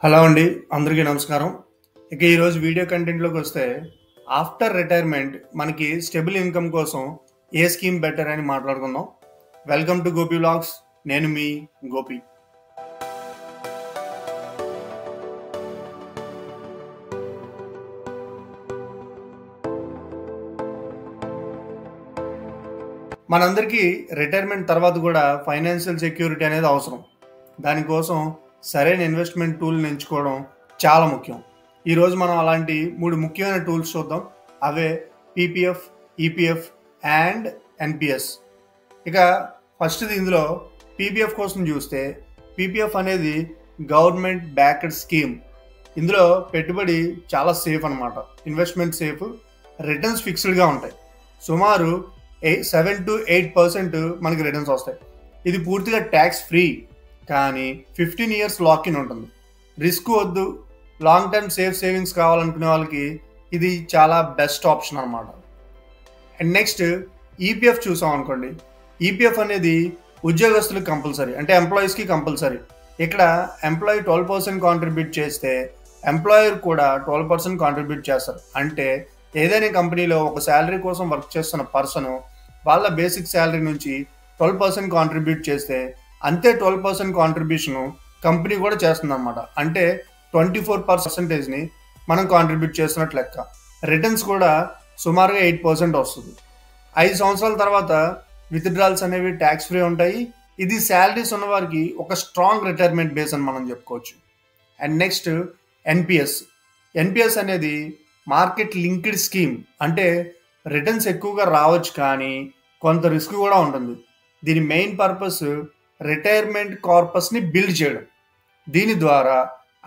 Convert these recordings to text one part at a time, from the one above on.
Hello అండి, అందరికీ నమస్కారం. ఇక ఈరోజు వీడియో కంటెంట్లోకి వస్తే ఆఫ్టర్ రిటైర్మెంట్ మనకి స్టెబుల్ ఇన్కమ్ కోసం ఏ స్కీమ్ బెటర్ అని మాట్లాడుకుందాం. Welcome to Gopi vlogs. నేను మీ గోపి. మనందరికీ రిటైర్మెంట్ తర్వాత కూడా ఫైనాన్షియల్ సెక్యూరిటీ అనేది అవసరం. దానికోసం సరైన ఇన్వెస్ట్మెంట్ టూల్ని ఎంచుకోవడం చాలా ముఖ్యం. ఈరోజు మనం అలాంటి 3 ముఖ్యమైన టూల్స్ చూద్దాం. అవే పీపీఎఫ్, ఈపీఎఫ్ అండ్ ఎన్పిఎస్. ఇక ఫస్ట్ది ఇందులో పీపీఎఫ్ కోసం చూస్తే, పీపీఎఫ్ అనేది గవర్నమెంట్ బ్యాక్డ్ స్కీమ్. ఇందులో పెట్టుబడి చాలా సేఫ్ అనమాట. ఇన్వెస్ట్మెంట్ సేఫ్, రిటర్న్స్ ఫిక్స్డ్గా ఉంటాయి. సుమారు 7 to 8% మనకి రిటర్న్స్ వస్తాయి. ఇది పూర్తిగా ట్యాక్స్ ఫ్రీ, కానీ 15 years లాక్ ఇన్ ఉంటుంది. రిస్క్ వద్దు, లాంగ్ టర్మ్ సేవింగ్స్ కావాలనుకునే వాళ్ళకి ఇది చాలా బెస్ట్ ఆప్షన్ అనమాట. అండ్ నెక్స్ట్ ఈపీఎఫ్ చూసాం అనుకోండి. ఈపీఎఫ్ అనేది ఉద్యోగస్తులకు కంపల్సరీ, అంటే ఎంప్లాయీస్కి కంపల్సరీ. ఇక్కడ ఎంప్లాయీ 12% కాంట్రిబ్యూట్ చేస్తే ఎంప్లాయర్ కూడా 12% కాంట్రిబ్యూట్ చేస్తారు. అంటే ఏదైనా కంపెనీలో ఒక శాలరీ కోసం వర్క్ చేస్తున్న పర్సన్ వాళ్ళ బేసిక్ శాలరీ నుంచి 12% కాంట్రిబ్యూట్ చేస్తే అంతే 12% కాంట్రిబ్యూషన్ కంపెనీ కూడా చేస్తుంది అనమాట. అంటే 24%ని మనం కాంట్రిబ్యూట్ చేస్తున్నట్లు లెక్క. రిటర్న్స్ కూడా సుమారుగా 8% వస్తుంది. 5 సంవత్సరాల తర్వాత విత్డ్రాల్స్ అనేవి ట్యాక్స్ ఫ్రీ ఉంటాయి. ఇది శాలరీస్ ఉన్న వారికి ఒక స్ట్రాంగ్ రిటైర్మెంట్ బేస్ అని మనం చెప్పుకోవచ్చు. అండ్ నెక్స్ట్ ఎన్పిఎస్ అనేది మార్కెట్ లింక్డ్ స్కీమ్. అంటే రిటర్న్స్ ఎక్కువగా రావచ్చు, కానీ కొంత రిస్క్ కూడా ఉంటుంది. దీని మెయిన్ పర్పస్ రిటైర్మెంట్ కార్పస్ని బిల్డ్ చేయడం. దీని ద్వారా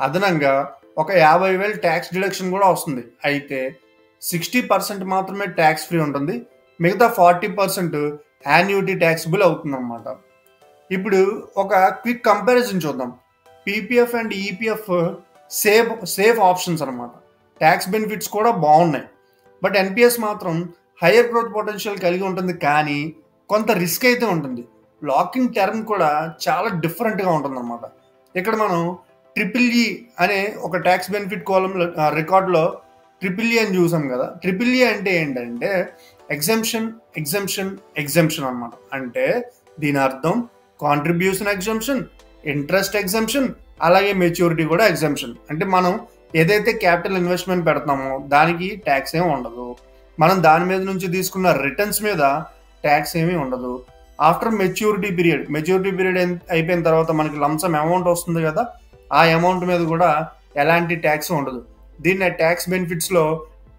అదనంగా ఒక 50,000 ట్యాక్స్ డిడక్షన్ కూడా వస్తుంది. అయితే 60% మాత్రమే ట్యాక్స్ ఫ్రీ ఉంటుంది. మిగతా 40% యాన్యుటీ ట్యాక్సిబుల్ అవుతుంది అన్నమాట. ఇప్పుడు ఒక క్విక్ కంపారిజన్ చూద్దాం. PPF and EPF safe options అనమాట. ట్యాక్స్ బెనిఫిట్స్ కూడా బాగున్నాయి. బట్ ఎన్పిఎస్ మాత్రం హయ్యర్ గ్రోత్ పొటెన్షియల్ కలిగి ఉంటుంది, కానీ కొంత రిస్క్ అయితే ఉంటుంది. లాకింగ్ టర్మ్ కూడా చాలా డిఫరెంట్గా ఉంటుంది అనమాట. ఇక్కడ మనం ట్రిపుల్ అనే ఒక ట్యాక్స్ బెనిఫిట్ కాలంలో రికార్డులో ట్రిపుల్ అని చూసాం కదా. ట్రిపుల్ అంటే ఏంటంటే ఎగ్జంప్షన్ అనమాట. అంటే దీని అర్థం కాంట్రిబ్యూషన్ ఎగ్జంప్షన్, ఇంట్రెస్ట్ ఎగ్జంప్షన్, అలాగే మెచ్యూరిటీ కూడా ఎగ్జంప్షన్. అంటే మనం ఏదైతే క్యాపిటల్ ఇన్వెస్ట్మెంట్ పెడతామో దానికి ట్యాక్స్ ఏమి ఉండదు. మనం దాని మీద నుంచి తీసుకున్న రిటర్న్స్ మీద ట్యాక్స్ ఏమీ ఉండదు. ఆఫ్టర్ మెచ్యూరిటీ పీరియడ్ అయిపోయిన తర్వాత మనకి లంసమ్ అమౌంట్ వస్తుంది కదా, ఆ అమౌంట్ మీద కూడా ఎలాంటి ట్యాక్స్ ఉండదు. దీన్ని ట్యాక్స్ బెనిఫిట్స్లో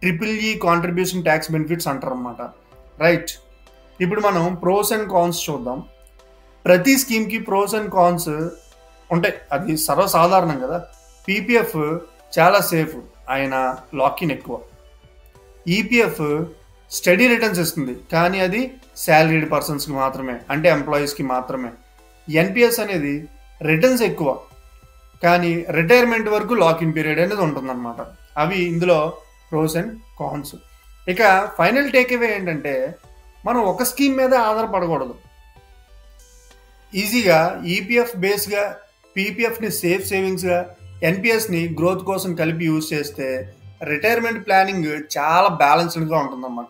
ట్రిపుల్ కాంట్రిబ్యూషన్ ట్యాక్స్ బెనిఫిట్స్ అంటారు అన్నమాట. రైట్, ఇప్పుడు మనం ప్రోస్ అండ్ కాన్స్ చూద్దాం. ప్రతి స్కీమ్కి ప్రోస్ అండ్ కాన్స్ ఉంటాయి, అది సర్వసాధారణం కదా. పీపీఎఫ్ చాలా సేఫ్, ఆయన లాక్ ఇన్ ఎక్కువ. ఈపీఎఫ్ స్టడీ రిటర్న్స్ ఇస్తుంది, కానీ అది శాలరీడ్ పర్సన్స్కి మాత్రమే, అంటే ఎంప్లాయీస్కి మాత్రమే. ఎన్పిఎస్ అనేది రిటర్న్స్ ఎక్కువ, కానీ రిటైర్మెంట్ వరకు లాక్ ఇన్ పీరియడ్ అనేది ఉంటుందన్నమాట. అవి ఇందులో ప్రోస్ అండ్ కాన్స్. ఇక ఫైనల్ టేక్అవే ఏంటంటే, మనం ఒక స్కీమ్ మీద ఆధారపడకూడదు. ఈజీగా ఈపీఎఫ్ బేస్గా, పీపీఎఫ్ని సేఫ్ సేవింగ్స్గా, ఎన్పిఎస్ని గ్రోత్ కోసం కలిపి యూజ్ చేస్తే రిటైర్మెంట్ ప్లానింగ్ చాలా బ్యాలెన్స్డ్గా ఉంటుందన్నమాట.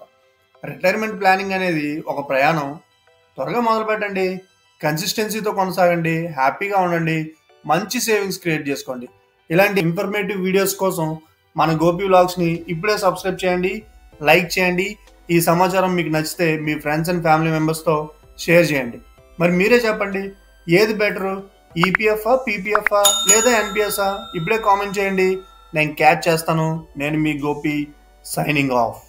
రిటైర్మెంట్ ప్లానింగ్ అనేది ఒక ప్రయాణం. త్వరగా మొదలు పెట్టండి, కన్సిస్టెన్సీతో కొనసాగండి, హ్యాపీగా ఉండండి, మంచి సేవింగ్స్ క్రియేట్ చేసుకోండి. ఇలాంటి ఇన్ఫర్మేటివ్ వీడియోస్ కోసం మన గోపి వ్లాగ్స్ని ఇప్పుడే సబ్స్క్రైబ్ చేయండి, లైక్ చేయండి. ఈ సమాచారం మీకు నచ్చితే మీ ఫ్రెండ్స్ అండ్ ఫ్యామిలీ మెంబర్స్తో షేర్ చేయండి. మరి మీరే చెప్పండి, ఏది బెటరు, ఈపీఎఫ్ఆ, పీపీఎఫ్ఆ లేదా ఎన్పిఎస్ఆ? ఇప్పుడే కామెంట్ చేయండి, నేను క్యాచ్ చేస్తాను. నేను మీ గోపి, సైనింగ్ ఆఫ్.